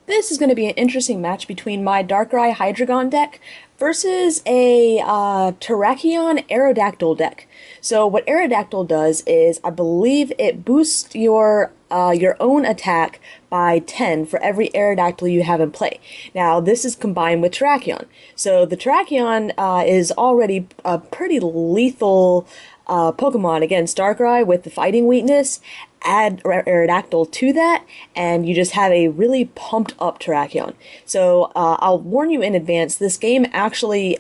This is going to be an interesting match between my Darkrai Hydreigon deck versus a Terrakion Aerodactyl deck. So what Aerodactyl does is, I believe it boosts your own attack by 10 for every Aerodactyl you have in play. Now, this is combined with Terrakion. So the Terrakion is already a pretty lethal Pokemon against Darkrai with the fighting weakness. Add Aerodactyl to that, and you just have a really pumped up Terrakion. So I'll warn you in advance, this game actually,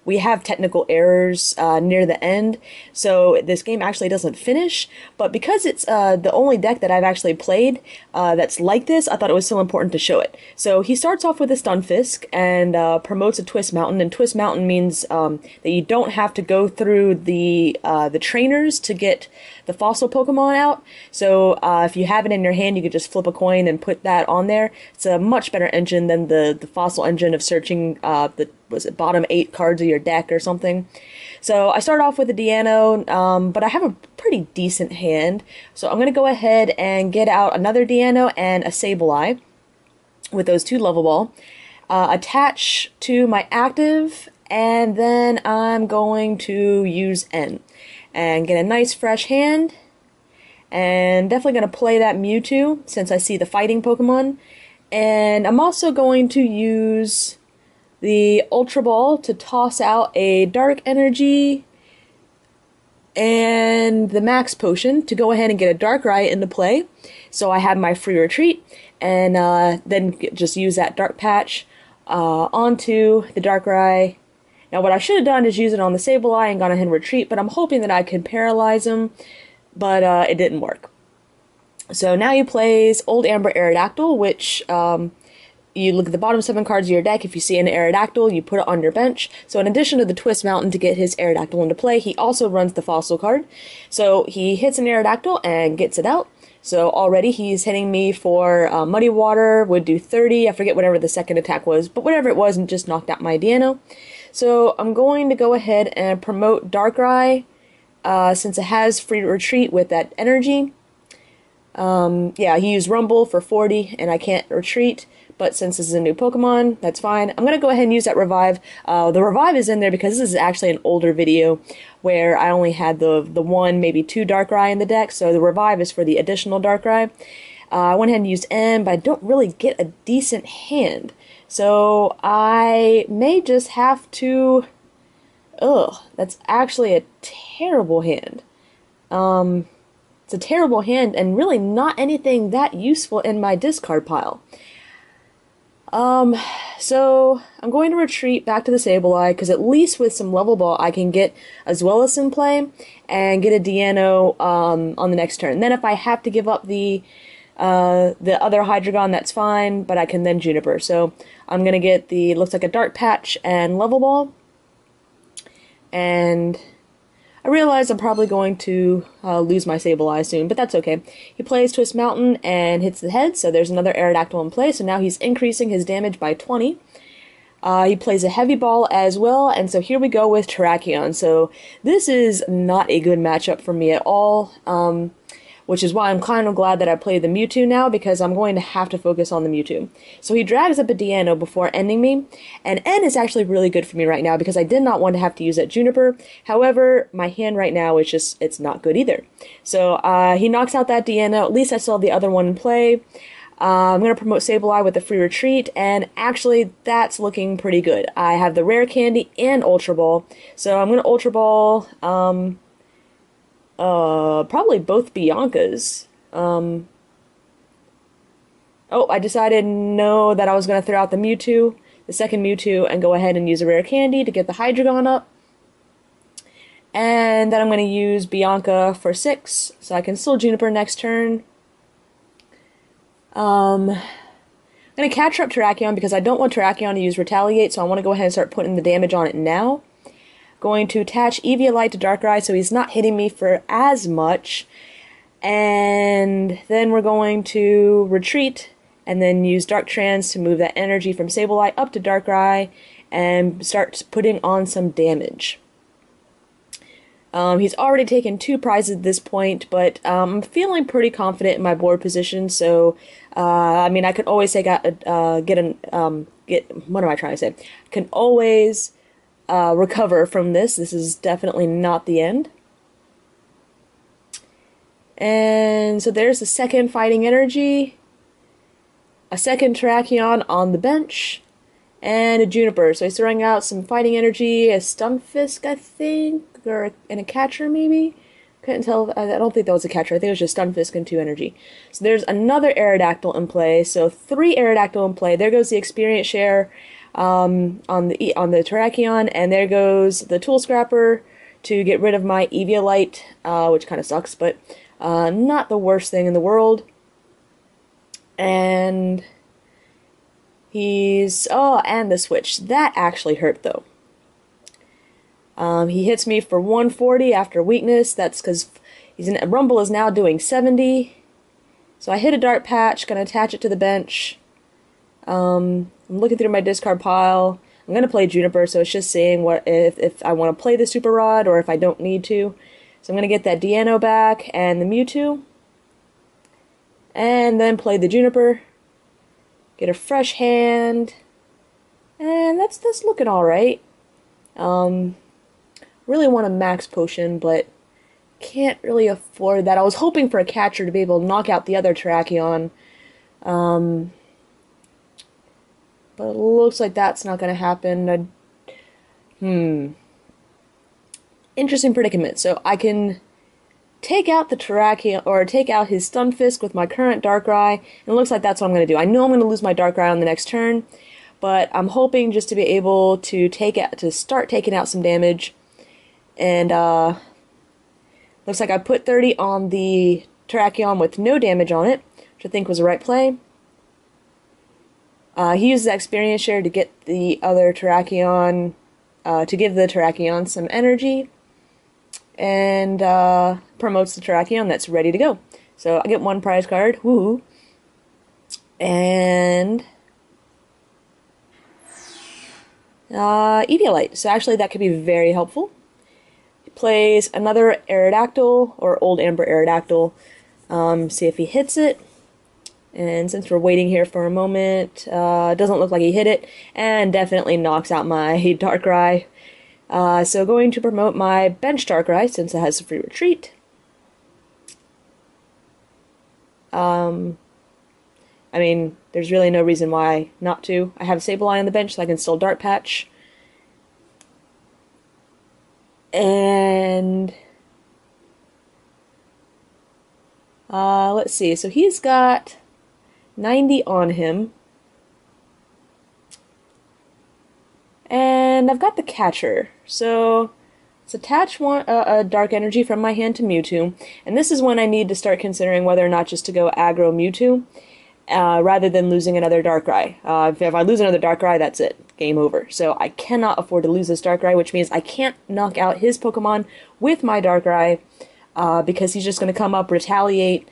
we have technical errors near the end, so this game actually doesn't finish, but because it's the only deck that I've actually played that's like this, I thought it was still important to show it. So he starts off with a Stunfisk and promotes a Twist Mountain, and Twist Mountain means that you don't have to go through the trainers to get the fossil Pokemon out. So if you have it in your hand, you could just flip a coin and put that on there. It's a much better engine than the fossil engine of searching the bottom 8 cards of your deck or something. So I start off with a Deano, but I have a pretty decent hand. So I'm going to go ahead and get out another Deano and a Sableye with those 2 Level Ball. Attach to my active, and then I'm going to use N and get a nice fresh hand, and definitely going to play that Mewtwo since I see the fighting Pokemon. And I'm also going to use the Ultra Ball to toss out a Dark Energy and the Max Potion to go ahead and get a Darkrai into play. So I have my free retreat, and then just use that Dark Patch onto the Darkrai. Now what I should have done is use it on the Sableye and gone ahead and retreat, but I'm hoping that I could paralyze him, but it didn't work. So now he plays Old Amber Aerodactyl, which you look at the bottom 7 cards of your deck. If you see an Aerodactyl, you put it on your bench. So in addition to the Twist Mountain to get his Aerodactyl into play, he also runs the Fossil card. So he hits an Aerodactyl and gets it out. So already he's hitting me for Muddy Water, would do 30, I forget whatever the second attack was, but whatever it was, and just knocked out my Deano. So I'm going to go ahead and promote Darkrai, since it has free retreat with that energy. Yeah, he used Rumble for 40, and I can't retreat, but since this is a new Pokemon, that's fine. I'm going to go ahead and use that Revive. The Revive is in there because this is actually an older video where I only had the 1, maybe 2 Darkrai in the deck, so the Revive is for the additional Darkrai. I went ahead and used N, but I don't really get a decent hand. So I may just have to... Ugh, that's actually a terrible hand. It's a terrible hand and really not anything that useful in my discard pile. So I'm going to retreat back to the Sableye, because at least with some Level Ball I can get as well as in play and get a Deano on the next turn. And then if I have to give up the other Hydreigon, that's fine, but I can then Juniper. So I'm going to get the, looks like a Dark Patch and Level Ball. And I realize I'm probably going to lose my Sableye soon, but that's okay. He plays Twist Mountain and hits the head, so there's another Aerodactyl in play, so now he's increasing his damage by 20. He plays a Heavy Ball as well, and so here we go with Terrakion. So this is not a good matchup for me at all, which is why I'm kind of glad that I played the Mewtwo now, because I'm going to have to focus on the Mewtwo. So he drags up a Deano before ending me, and N is actually really good for me right now because I did not want to have to use that Juniper. However, my hand right now is just, it's not good either. So he knocks out that Deano. At least I still have the other one in play. I'm going to promote Sableye with a free retreat, and actually that's looking pretty good. I have the Rare Candy and Ultra Ball, so I'm going to Ultra Ball probably both Biancas. Oh, I decided no, that I was going to throw out the Mewtwo, the second Mewtwo, and go ahead and use a Rare Candy to get the Hydreigon up. And then I'm going to use Bianca for 6, so I can still Juniper next turn. I'm going to catch up Terrakion because I don't want Terrakion to use Retaliate, so I want to go ahead and start putting the damage on it now. Going to attach Eviolite to Darkrai so he's not hitting me for as much. And then we're going to retreat and then use Dark Trance to move that energy from Sableye up to Darkrai and start putting on some damage. He's already taken 2 prizes at this point, but I'm feeling pretty confident in my board position, so I mean, I could always take out what am I trying to say? Can always recover from this. This is definitely not the end. And so there's the second Fighting Energy, a second Terrakion on the bench, and a Juniper. So he's throwing out some Fighting Energy, a Stunfisk, I think, and a Catcher maybe? Couldn't tell. I don't think that was a Catcher. I think it was just Stunfisk and 2 energy. So there's another Aerodactyl in play. So 3 Aerodactyl in play. There goes the experience share on the Terrakion, and there goes the Tool Scrapper to get rid of my Eviolite, which kind of sucks, but not the worst thing in the world. And and the switch. That actually hurt, though. He hits me for 140 after weakness. That's because Rumble is now doing 70. So I hit a Dart Patch, gonna attach it to the bench. I'm looking through my discard pile. I'm gonna play Juniper, so it's just seeing what if I want to play the Super Rod or if I don't need to. So I'm gonna get that Deano back and the Mewtwo, and then play the Juniper. Get a fresh hand, and that's looking all right. Really want a max potion, but can't really afford that. I was hoping for a Catcher to be able to knock out the other Terrakion, but it looks like that's not going to happen. Interesting predicament. So I can take out the Terrakion, or take out his Stunfisk with my current Darkrai, and it looks like that's what I'm going to do. I know I'm going to lose my Darkrai on the next turn, but I'm hoping just to be able to start taking out some damage. And looks like I put 30 on the Terrakion with no damage on it, which I think was the right play. He uses that experience share to get the other Terrakion, to give the Terrakion some energy, and promotes the Terrakion that's ready to go. So I get 1 prize card, woohoo, and Eviolite. So actually that could be very helpful. Plays another Aerodactyl, or Old Amber Aerodactyl, see if he hits it. And since we're waiting here for a moment, it doesn't look like he hit it, and definitely knocks out my Darkrai. So going to promote my bench Darkrai since it has a free retreat. I mean, there's really no reason why not to. I have Sableye on the bench, so I can still Dart Patch. And let's see, so he's got 90 on him. And I've got the Catcher, so let's attach a Dark Energy from my hand to Mewtwo, and this is when I need to start considering whether or not just to go aggro Mewtwo, rather than losing another Darkrai. If I lose another Darkrai, that's it. Game over. So I cannot afford to lose this Darkrai, which means I can't knock out his Pokemon with my Darkrai, because he's just going to come up, retaliate,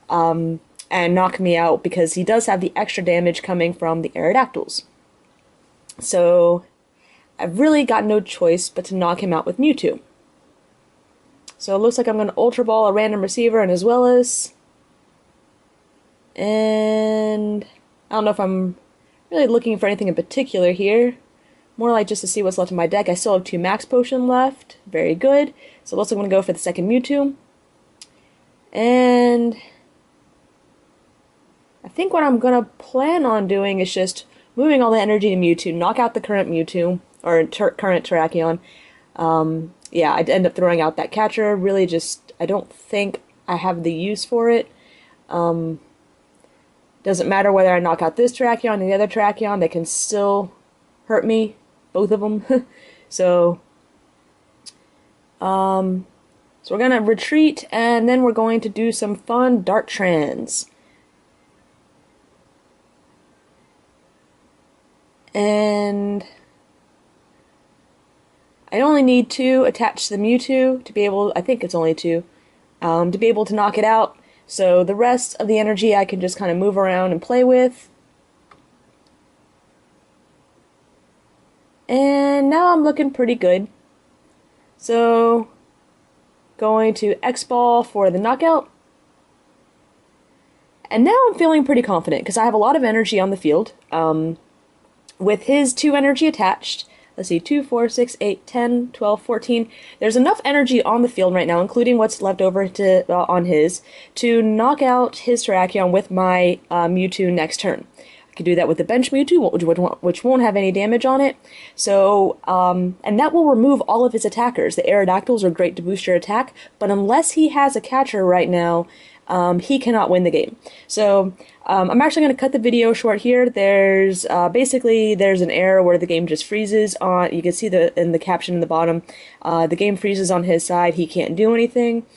and knock me out, because he does have the extra damage coming from the Aerodactyls. So I've really got no choice but to knock him out with Mewtwo. So it looks like I'm going to Ultra Ball a random receiver and as well as... And I don't know if I'm really looking for anything in particular here. More like just to see what's left in my deck. I still have 2 Max Potion left. Very good. So it looks like I'm going to go for the second Mewtwo. And I think what I'm going to plan on doing is just moving all the energy to Mewtwo, knock out the current Mewtwo, or current Terrakion. Yeah, I'd end up throwing out that Catcher. Really just, I don't think I have the use for it. Doesn't matter whether I knock out this Terrakion and the other Terrakion, they can still hurt me, both of them. So we're going to retreat, and then we're going to do some fun Dart Trans. And I only need 2 attached to the Mewtwo to be able, I think it's only 2, to be able to knock it out. So the rest of the energy I can just kind of move around and play with. And now I'm looking pretty good. So Going to X-Ball for the knockout. And now I'm feeling pretty confident because I have a lot of energy on the field. With his 2 energy attached, let's see, 2, 4, 6, 8, 10, 12, 14. There's enough energy on the field right now, including what's left over to on his, to knock out his Terrakion with my Mewtwo next turn. I could do that with the bench Mewtwo, which won't have any damage on it. So, and that will remove all of his attackers. The Aerodactyls are great to boost your attack, but unless he has a catcher right now, he cannot win the game. So I'm actually going to cut the video short here. There's basically there's an error where the game just freezes on. You can see in the caption in the bottom. The game freezes on his side. He can't do anything.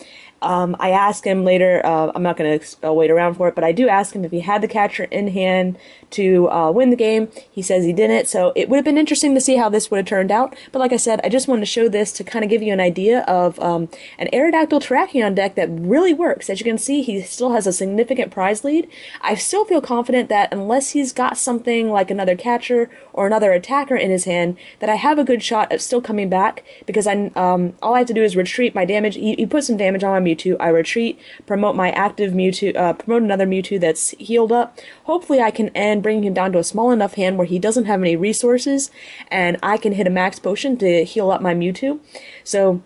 I asked him later, I'm not going to wait around for it, but I do ask him if he had the catcher in hand to win the game. He says he didn't, so it would have been interesting to see how this would have turned out. But like I said, I just wanted to show this to kind of give you an idea of an Aerodactyl Terrakion deck that really works. As you can see, he still has a significant prize lead. I still feel confident that unless he's got something like another catcher or another attacker in his hand, that I have a good shot at still coming back, because all I have to do is retreat my damage. He puts some damage on my Mewtwo, I retreat, promote my active Mewtwo, promote another Mewtwo that's healed up. Hopefully I can end bringing him down to a small enough hand where he doesn't have any resources, and I can hit a max potion to heal up my Mewtwo. So,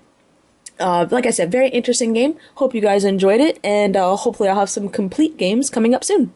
like I said, very interesting game. Hope you guys enjoyed it, and hopefully I'll have some complete games coming up soon.